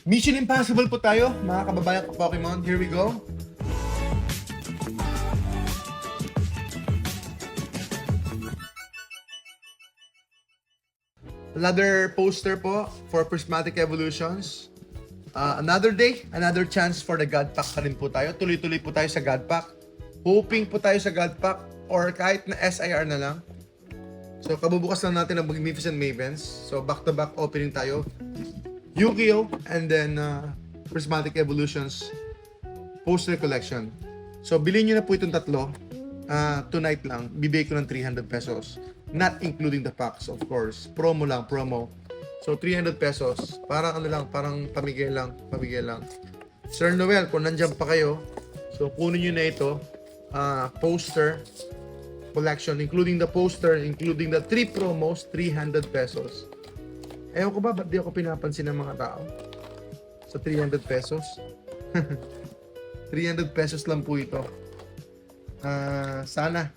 Mission Impossible po tayo, mga kababayan ko Pokemon. Here we go. Another poster po for Prismatic Evolutions. Another day, another chance for the God Pack pa rin po tayo. Tuloy-tuloy po tayo sa God Pack. Hoping po tayo sa God Pack or kahit na SIR na lang. So, kabubukas lang natin ang Magnificent Mavens. So, back-to-back opening tayo. Yu-Gi-Oh! And then, Prismatic Evolutions poster collection. So, bilhin nyo na po itong tatlo. Tonight lang, bibigay ko ng 300 pesos. Not including the packs, of course. Promo lang, promo. So, 300 pesos. Parang ano lang, parang pamigay lang, pamigay lang. Sir Noel, kung nandyan pa kayo, so kunin nyo na ito. Poster collection, including the poster, including the 3 promos, 300 pesos. Ewan ko ba, ba't di ako pinapansin ng mga tao? Sa 300 pesos? 300 pesos lang po ito. Sana,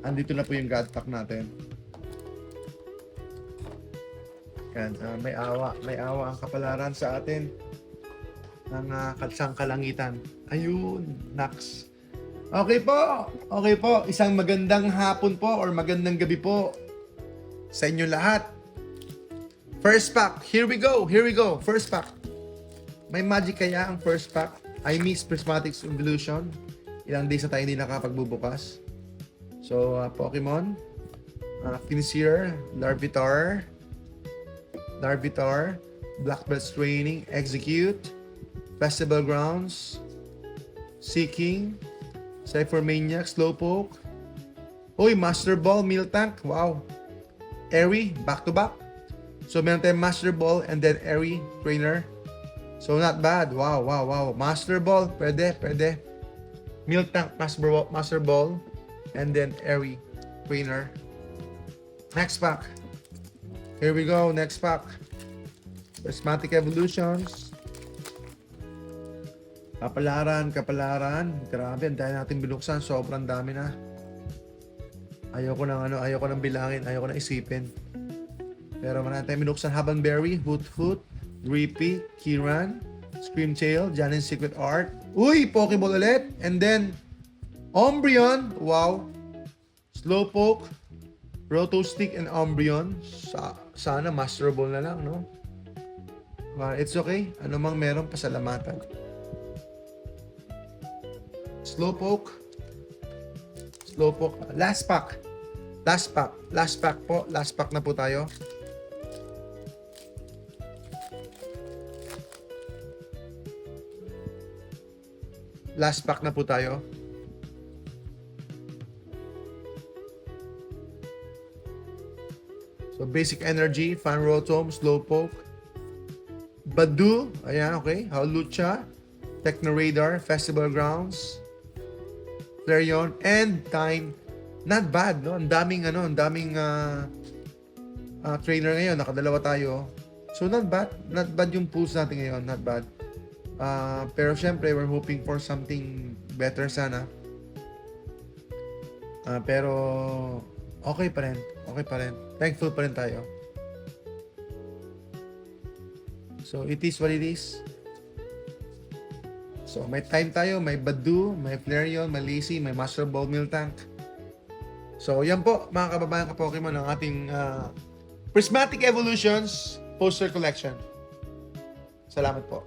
andito na po yung God Pack natin. Yan, may awa ang kapalaran sa atin ng kalsang kalangitan. Ayun, Nax. Okay po. Isang magandang hapon po or magandang gabi po sa inyo lahat. First pack, here we go. First pack. May magic kaya ang first pack? I miss Prismatic Evolution. Ilang days na tayo hindi nakapagbubukas. So, Pokemon, Finisier, Larvitar, Black Belts Training, Execute, Festival Grounds, Seeking, Cypher Maniac, Slowpoke. Uy, Master Ball, Miltank. Wow. Airy, back-to-back. So, meron tayong Master Ball and then Airy Trainer. So, not bad. Wow. Master Ball, pwede. Miltank, Master Ball, and then Airy Trainer. Next pack. Here we go, next pack. Prismatic Evolutions. Kapalaran. Grabe, ang dami natin binuksan. Sobrang dami na. Ayoko nang bilangin. Ayoko nang isipin. Pero marami tayong binuksan. Habanberry, Hoot, Drippy, Kiran, Screamtail, Janine Secret Art. Uy, Pokeball ulit. And then, Umbreon. Wow. Slowpoke, Rotostick, and Umbreon. Sana Master Ball na lang, no? It's okay. Ano mang meron, pasalamatan. Slowpoke. Last pack po. Last pack na po tayo. Last pack na po tayo. So, Basic Energy, Fanrotom, Slowpoke, Badu, ayan, okay, Howlucha, Technoradar, Festival Grounds, Flareon, and Time. Not bad, no? Ang daming trainer ngayon, nakadalawa tayo. So, not bad yung pulls natin ngayon, not bad. Pero syempre, we're hoping for something better sana. Pero okay pa rin. Thankful pa rin tayo. So, it is what it is. So, may Time tayo, may Badu, may Flareon, may Lacy, may Master Ball, Miltank. So, yan po, mga kababayan ka-Pokemon, ang ating Prismatic Evolutions poster collection. Salamat po.